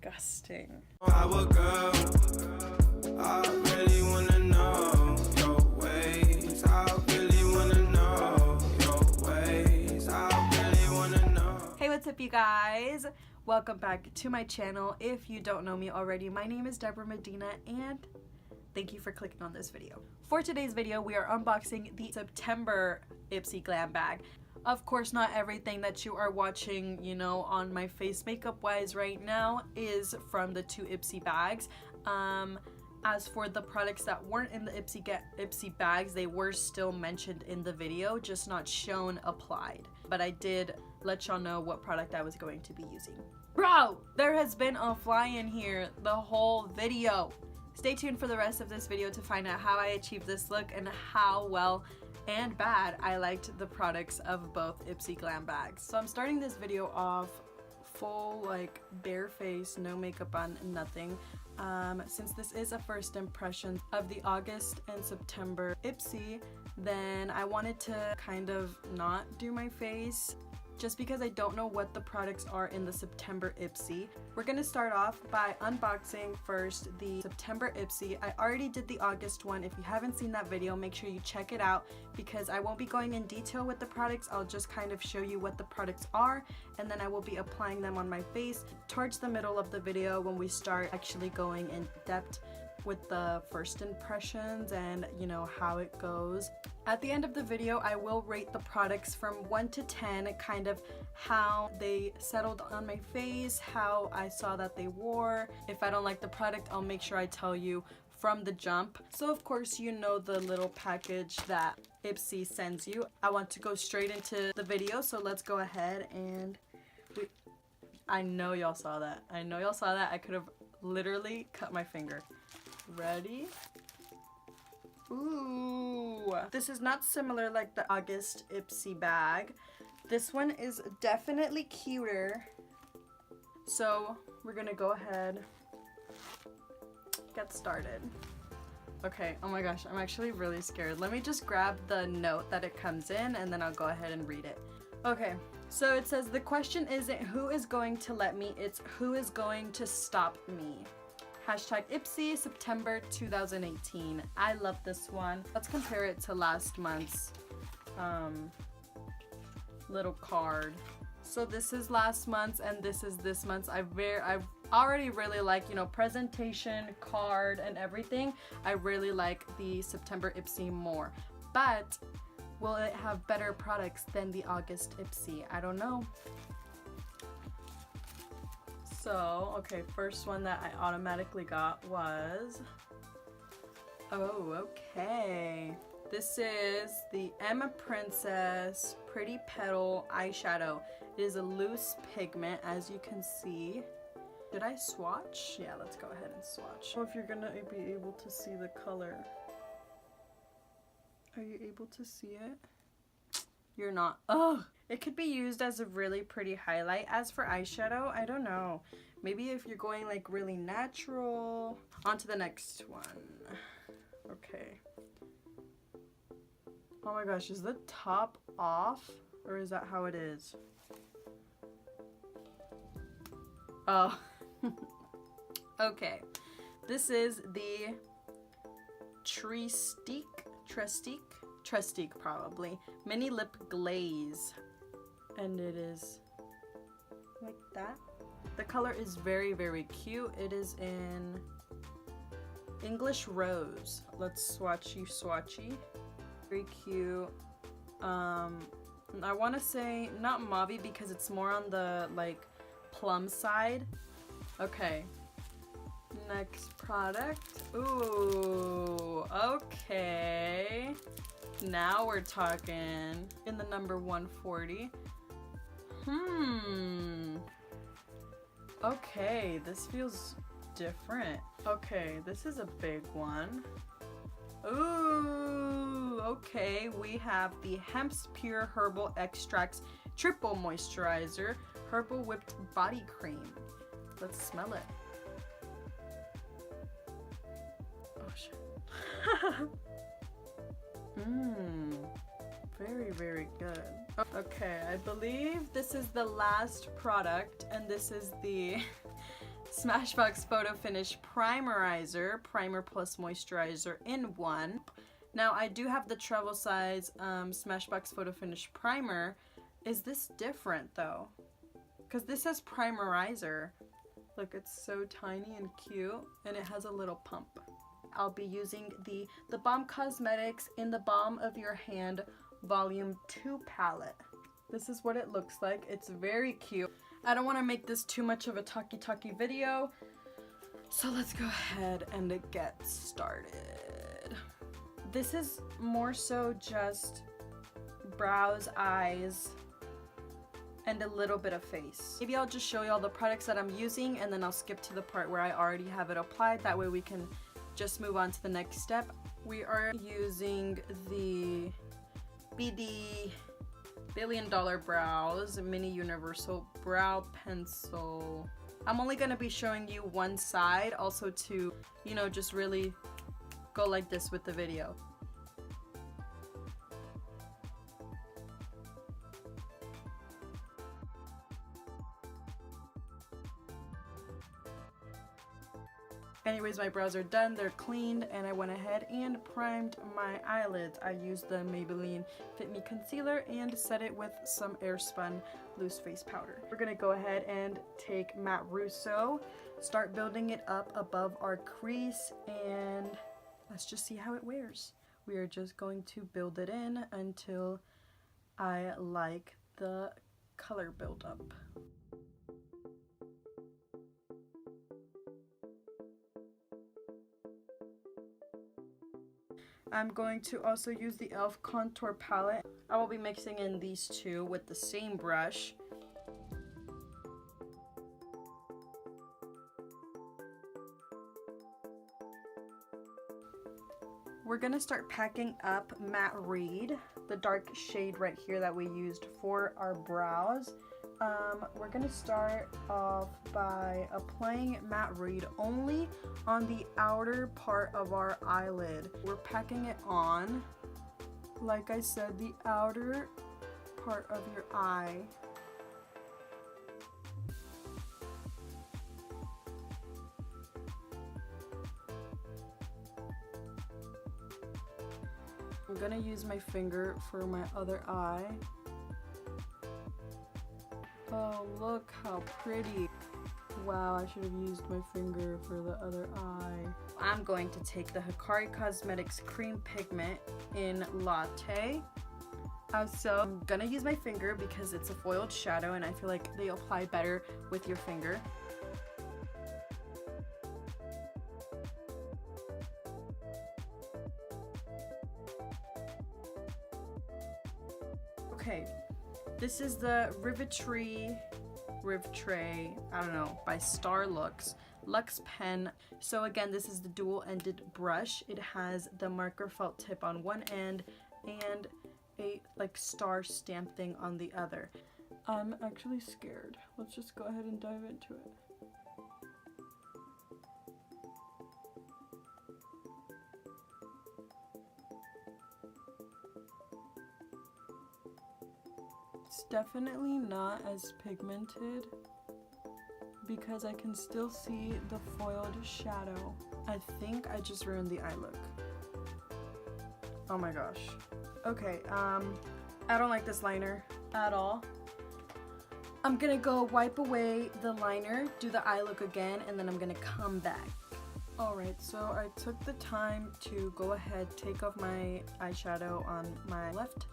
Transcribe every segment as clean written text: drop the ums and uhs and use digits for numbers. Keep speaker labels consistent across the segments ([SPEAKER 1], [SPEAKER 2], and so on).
[SPEAKER 1] disgusting.
[SPEAKER 2] Our girl, I really wanna know your ways. I really wanna know your ways. I really wanna know.
[SPEAKER 1] Hey, what's up, you guys? Welcome back to my channel. If you don't know me already, my name is Debora Medina and thank you for clicking on this video. For today's video, we are unboxing the September IPSY glam bag. Of course, not everything that you are watching, on my face makeup wise right now is from the two IPSY bags. As for the products that weren't in the IPSY bags, they were still mentioned in the video, just not shown applied. But I did let y'all know what product I was going to be using. Bro, there has been a fly in here the whole video. Stay tuned for the rest of this video to find out how I achieved this look and how well and bad I liked the products of both IPSY glam bags. So I'm starting this video off full, bare face, no makeup on, nothing. Since this is a first impression of the August and September IPSY, then I wanted to kind of not do my face just because I don't know what the products are in the September IPSY. We're gonna start off by unboxing first the September IPSY. I already did the August one. If you haven't seen that video, make sure you check it out because I won't be going in detail with the products. I'll just kind of show you what the products are and then I will be applying them on my face towards the middle of the video when we start actually going in depth with the first impressions and how it goes. At the end of the video, I will rate the products from 1 to 10, kind of how they settled on my face, how I saw that they wore. If I don't like the product, I'll make sure I tell you from the jump. So of course, you know the little package that IPSY sends you. I want to go straight into the video, so let's go ahead and I know y'all saw that. I could have literally cut my finger. Ready? Ooh, this is not similar like the August IPSY bag. This one is definitely cuter. So we're gonna go ahead, get started. Okay, oh my gosh, I'm actually really scared. Let me just grab the note that it comes in and then I'll go ahead and read it. Okay, so it says the question isn't who is going to let me, it's who is going to stop me. Hashtag IPSY September 2018. I love this one. Let's compare it to last month's little card. So this is last month's and this is this month's. I've already really like, presentation, card, and everything. I really like the September IPSY more. But will it have better products than the August IPSY? I don't know. So, okay, first one that I automatically got was, oh, okay. This is the Emma Princess Pretty Petal eyeshadow. It is a loose pigment, as you can see. Did I swatch? Yeah, let's go ahead and swatch. I don't know if you're gonna be able to see the color. Are you able to see it? You're not. Oh, it could be used as a really pretty highlight. As for eyeshadow, I don't know. Maybe if you're going really natural. On to the next one. Okay. Oh my gosh, is the top off? Or is that how it is? Oh. Okay. This is the Trestique probably, mini lip glaze, and it is like that. The color is very, very cute. It is in English Rose. Let's swatchy. Very cute. I want to say not mauve because it's more on the plum side. Okay. Next product. Ooh, okay. Now we're talking. In the number 140. Okay, this feels different. Okay, this is a big one. Ooh, okay. We have the Hemp's Pure Herbal Extracts Triple Moisturizer Herbal Whipped Body Cream. Let's smell it. Oh shit. Very, very good. Okay, I believe this is the last product, and this is the Smashbox Photo Finish Primerizer, Primer plus Moisturizer in one. Now I do have the travel size Smashbox Photo Finish Primer. Is this different though? Because this says Primerizer. Look, it's so tiny and cute, and it has a little pump. I'll be using the Balm Cosmetics In the Balm of Your Hand Volume 2 palette. This is what it looks like. It's very cute. I don't want to make this too much of a talky video, so let's go ahead and get started. This is more so just brows, eyes, and a little bit of face. Maybe I'll just show you all the products that I'm using, and then I'll skip to the part where I already have it applied. That way we can just move on to the next step. We are using the BD Billion Dollar Brows Mini Universal Brow Pencil. I'm only going to be showing you one side, also to, you know, just really go like this with the video. Anyways, my brows are done, they're cleaned, and I went ahead and primed my eyelids. I used the Maybelline Fit Me Concealer and set it with some Airspun Loose Face Powder. We're gonna go ahead and take Matte Russo, start building it up above our crease, and let's just see how it wears. We are just going to build it in until I like the color buildup. I'm going to also use the e.l.f. contour palette. I will be mixing in these two with the same brush. We're gonna start packing up Matte Reed, the dark shade right here that we used for our brows. We're gonna start off by applying Matte Reed only on the outer part of our eyelid. We're packing it on, like I said, the outer part of your eye. I'm gonna use my finger for my other eye. Oh, look how pretty. Wow, I should have used my finger for the other eye. I'm going to take the Hikari Cosmetics Cream Pigment in Latte. So I'm gonna use my finger because it's a foiled shadow and I feel like they apply better with your finger. Okay, this is the Rivetray, I don't know, by Star Lux Luxe Pen. So again, this is the dual-ended brush. It has the marker felt tip on one end and a like star stamp thing on the other. I'm actually scared. Let's just go ahead and dive into it. It's definitely not as pigmented because I can still see the foiled shadow. I think I just ruined the eye look. Oh my gosh. Okay, I don't like this liner at all. I'm gonna go wipe away the liner, do the eye look again, and then I'm gonna come back. Alright, so I took the time to go ahead, take off my eyeshadow on my left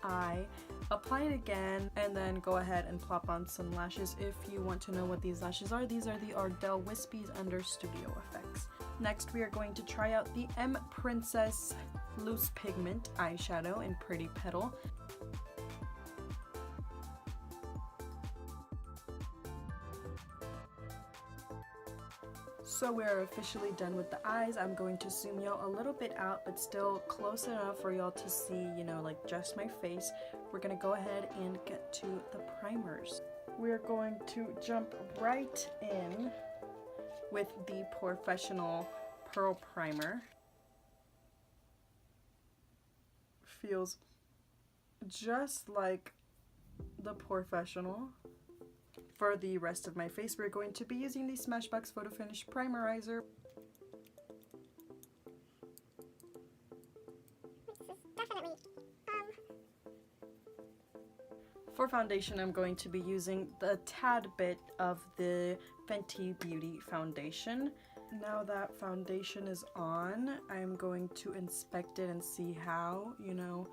[SPEAKER 1] eye, apply it again, and then go ahead and plop on some lashes. If you want to know what these lashes are, these are the Ardell Wispies under Studio Effects. Next, we are going to try out the M Princess Loose Pigment eyeshadow in Pretty Petal. So we're officially done with the eyes. I'm going to zoom y'all a little bit out, but still close enough for y'all to see, you know, like just my face. We're gonna go ahead and get to the primers. We're going to jump right in with the Professional Pearl Primer. Feels just like the Professional. For the rest of my face, we're going to be using the Smashbox Photo Finish Primerizer. For foundation, I'm going to be using the tad bit of the Fenty Beauty foundation. Now that foundation is on, I'm going to inspect it and see how, you know,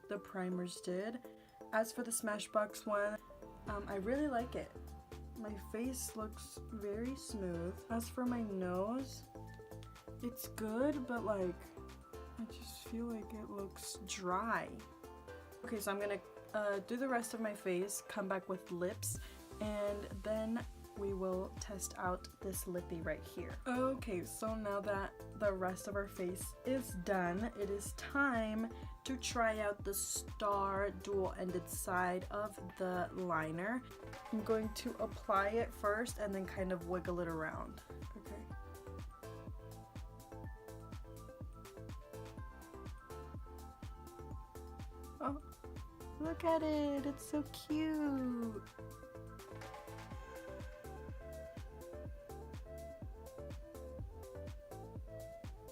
[SPEAKER 1] the primers did. As for the Smashbox one, I really like it. My face looks very smooth. As for my nose, it's good, but like, I just feel like it looks dry. Okay, so I'm gonna do the rest of my face, come back with lips, and then we will test out this lippy right here. Okay, so now that the rest of our face is done, it is time to try out the star dual-ended side of the liner. I'm going to apply it first and then kind of wiggle it around. Okay. Oh, look at it, it's so cute.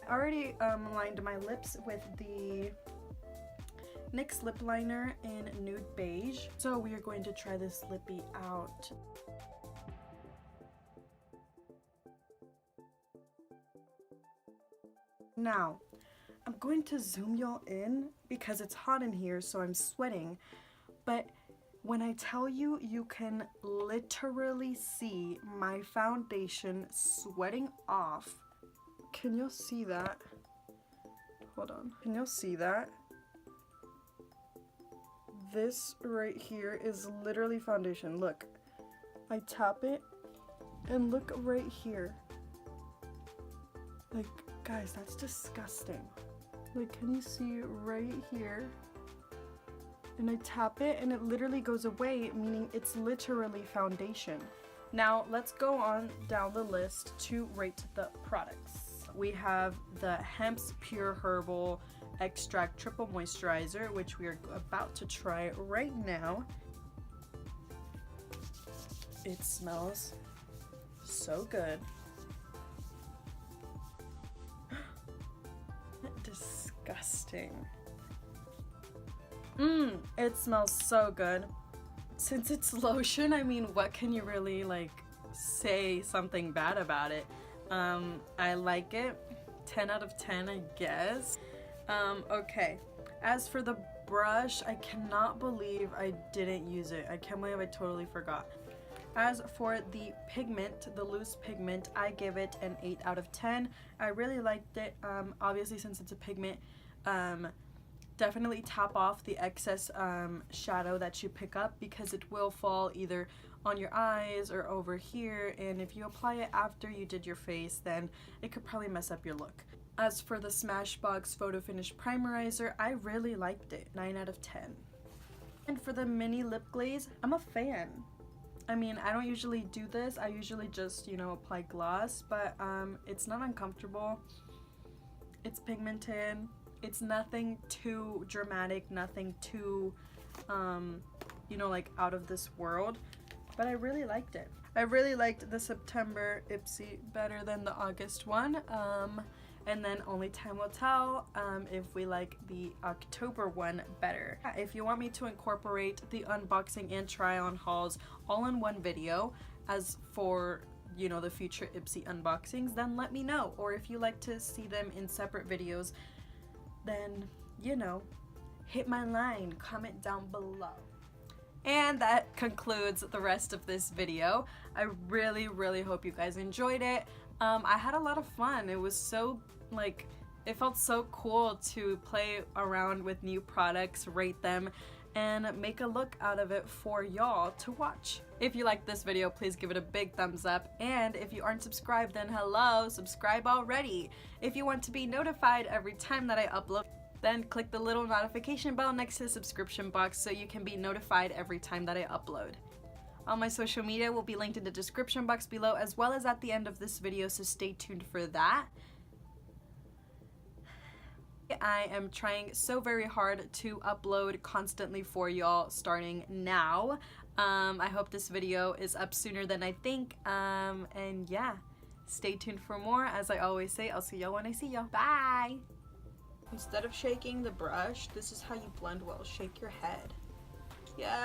[SPEAKER 1] I already lined my lips with the NYX lip liner in nude beige, so we are going to try this lippy out. Now, I'm going to zoom y'all in because it's hot in here, so I'm sweating, but when I tell you, you can literally see my foundation sweating off. Can you see that? Hold on. Can you see that? This right here is literally foundation. Look, I tap it and look right here. Like, guys, that's disgusting. Like, can you see right here? And I tap it and it literally goes away, meaning it's literally foundation. Now, let's go on down the list to rate the products. We have the Hemp's Pure Herbal Extract Triple Moisturizer, which we are about to try right now. It smells so good. Disgusting. It smells so good. Since it's lotion, I mean, what can you really like say something bad about it? I like it. 10 out of 10, I guess. Okay. As for the brush, I cannot believe I didn't use it. I can't believe I totally forgot. As for the pigment, the loose pigment, I give it an 8 out of 10. I really liked it. Obviously, since it's a pigment, definitely tap off the excess shadow that you pick up because it will fall either on your eyes or over here, and if you apply it after you did your face, then it could probably mess up your look. As for the Smashbox Photo Finish Primerizer, I really liked it. 9 out of 10. And for the mini lip glaze, I'm a fan. I mean, I don't usually do this. I usually just, you know, apply gloss, but it's not uncomfortable. It's pigmented. It's nothing too dramatic, nothing too, you know, like out of this world. But I really liked it. I really liked the September IPSY better than the August one. And then only time will tell if we like the October one better. If you want me to incorporate the unboxing and try on hauls all in one video, as for, you know, the future IPSY unboxings, then let me know. Or if you like to see them in separate videos, then, you know, hit my line, comment down below. And that concludes the rest of this video. I really, really hope you guys enjoyed it. I had a lot of fun. It was so, like, it felt so cool to play around with new products, rate them, and make a look out of it for y'all to watch. If you liked this video, please give it a big thumbs up. And if you aren't subscribed, then hello, subscribe already. If you want to be notified every time that I upload, then click the little notification bell next to the subscription box so you can be notified every time that I upload. All my social media will be linked in the description box below, as well as at the end of this video, so stay tuned for that. I am trying so very hard to upload constantly for y'all starting now. I hope this video is up sooner than I think. And yeah, stay tuned for more. As I always say, I'll see y'all when I see y'all. Bye! Instead of shaking the brush, this is how you blend well. Shake your head. Yeah.